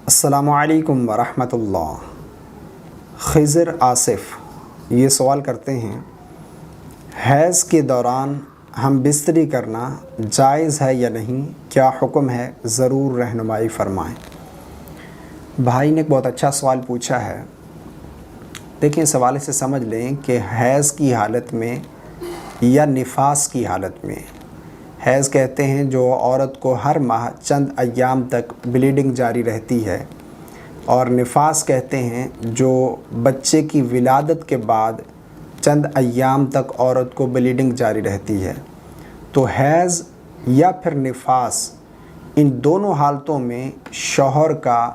السلام علیکم ورحمۃ اللہ۔ خضر آصف یہ سوال کرتے ہیں، حیض کے دوران ہم بستری کرنا جائز ہے یا نہیں؟ کیا حکم ہے؟ ضرور رہنمائی فرمائیں۔ بھائی نے ایک بہت اچھا سوال پوچھا ہے۔ دیکھیں، اس حوالے سے سمجھ لیں کہ حیض کی حالت میں یا نفاس کی حالت میں، حیض کہتے ہیں جو عورت کو ہر ماہ چند ایام تک بلیڈنگ جاری رہتی ہے، اور نفاس کہتے ہیں جو بچے کی ولادت کے بعد چند ایام تک عورت کو بلیڈنگ جاری رہتی ہے۔ تو حیض یا پھر نفاس، ان دونوں حالتوں میں شوہر کا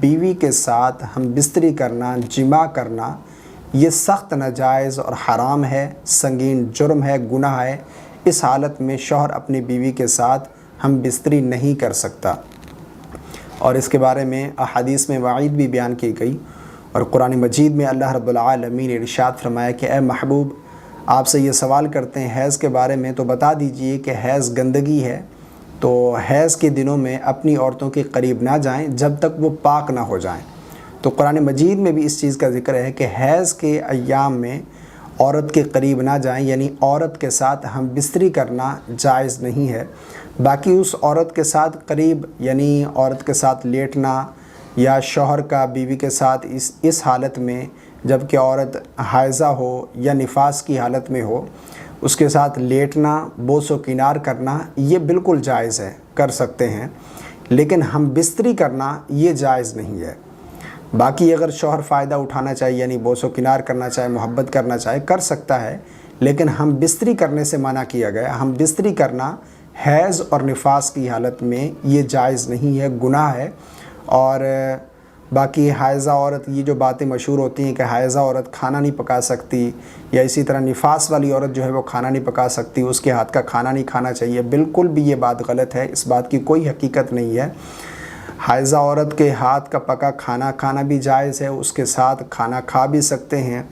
بیوی کے ساتھ ہم بستری کرنا، جماع کرنا، یہ سخت ناجائز اور حرام ہے، سنگین جرم ہے، گناہ ہے۔ اس حالت میں شوہر اپنی بیوی کے ساتھ ہم بستری نہیں کر سکتا، اور اس کے بارے میں احادیث میں وعید بھی بیان کی گئی، اور قرآن مجید میں اللہ رب العالمین نے ارشاد فرمایا کہ اے محبوب، آپ سے یہ سوال کرتے ہیں حیض کے بارے میں، تو بتا دیجئے کہ حیض گندگی ہے، تو حیض کے دنوں میں اپنی عورتوں کے قریب نہ جائیں جب تک وہ پاک نہ ہو جائیں۔ تو قرآن مجید میں بھی اس چیز کا ذکر ہے کہ حیض کے ایام میں عورت کے قریب نہ جائیں، یعنی عورت کے ساتھ ہم بستری کرنا جائز نہیں ہے۔ باقی اس عورت کے ساتھ قریب، یعنی عورت کے ساتھ لیٹنا، یا شوہر کا بیوی کے ساتھ اس حالت میں جب کہ عورت حائضہ ہو یا نفاس کی حالت میں ہو، اس کے ساتھ لیٹنا، بوس و کنار کرنا، یہ بالکل جائز ہے، کر سکتے ہیں، لیکن ہم بستری کرنا یہ جائز نہیں ہے۔ باقی اگر شوہر فائدہ اٹھانا چاہے، یعنی بوس و کنار کرنا چاہے، محبت کرنا چاہے، کر سکتا ہے، لیکن ہم بستری کرنے سے منع کیا گیا۔ ہم بستری کرنا حیض اور نفاس کی حالت میں یہ جائز نہیں ہے، گناہ ہے۔ اور باقی حائضہ عورت، یہ جو باتیں مشہور ہوتی ہیں کہ حائضہ عورت کھانا نہیں پکا سکتی، یا اسی طرح نفاس والی عورت جو ہے وہ کھانا نہیں پکا سکتی، اس کے ہاتھ کا کھانا نہیں کھانا چاہیے، بالکل بھی یہ بات غلط ہے، اس بات کی کوئی حقیقت نہیں ہے۔ حائضہ عورت کے ہاتھ کا پکا کھانا کھانا بھی جائز ہے، اس کے ساتھ کھانا کھا بھی سکتے ہیں،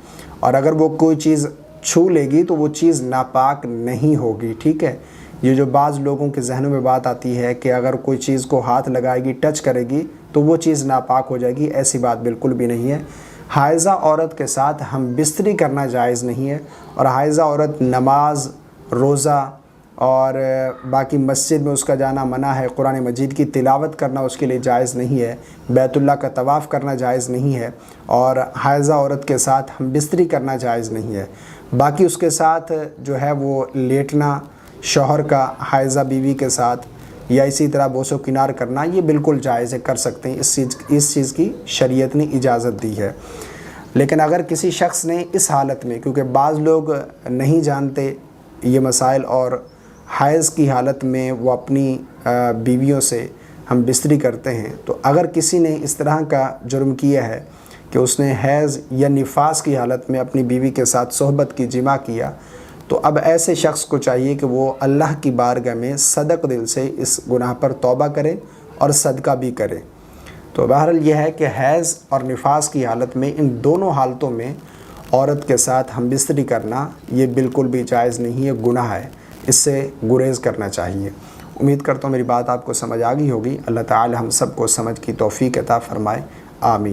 اور اگر وہ کوئی چیز چھو لے گی تو وہ چیز ناپاک نہیں ہوگی، ٹھیک ہے۔ یہ جو بعض لوگوں کے ذہنوں میں بات آتی ہے کہ اگر کوئی چیز کو ہاتھ لگائے گی، ٹچ کرے گی تو وہ چیز ناپاک ہو جائے گی، ایسی بات بالکل بھی نہیں ہے۔ حائضہ عورت کے ساتھ ہم بستری کرنا جائز نہیں ہے، اور حائضہ عورت نماز، روزہ اور باقی مسجد میں اس کا جانا منع ہے، قرآن مجید کی تلاوت کرنا اس کے لیے جائز نہیں ہے، بیت اللہ کا طواف کرنا جائز نہیں ہے، اور حائضہ عورت کے ساتھ ہم بستری کرنا جائز نہیں ہے۔ باقی اس کے ساتھ جو ہے وہ لیٹنا، شوہر کا حائضہ بیوی کے ساتھ، یا اسی طرح بوس و کنار کرنا، یہ بالکل جائز ہے، کر سکتے ہیں، اس چیز کی شریعت نے اجازت دی ہے۔ لیکن اگر کسی شخص نے اس حالت میں، کیونکہ بعض لوگ نہیں جانتے یہ مسائل، اور حیض کی حالت میں وہ اپنی بیویوں سے ہم بستری کرتے ہیں، تو اگر کسی نے اس طرح کا جرم کیا ہے کہ اس نے حیض یا نفاس کی حالت میں اپنی بیوی کے ساتھ صحبت کی، جماع کیا، تو اب ایسے شخص کو چاہیے کہ وہ اللہ کی بارگاہ میں صدق دل سے اس گناہ پر توبہ کرے اور صدقہ بھی کرے۔ تو بہرحال یہ ہے کہ حیض اور نفاس کی حالت میں، ان دونوں حالتوں میں عورت کے ساتھ ہم بستری کرنا یہ بالکل بھی جائز نہیں ہے، گناہ ہے، اس سے گریز کرنا چاہیے۔ امید کرتا ہوں میری بات آپ کو سمجھ آ گئی ہوگی۔ اللہ تعالی ہم سب کو سمجھ کی توفیق عطا فرمائے، آمین۔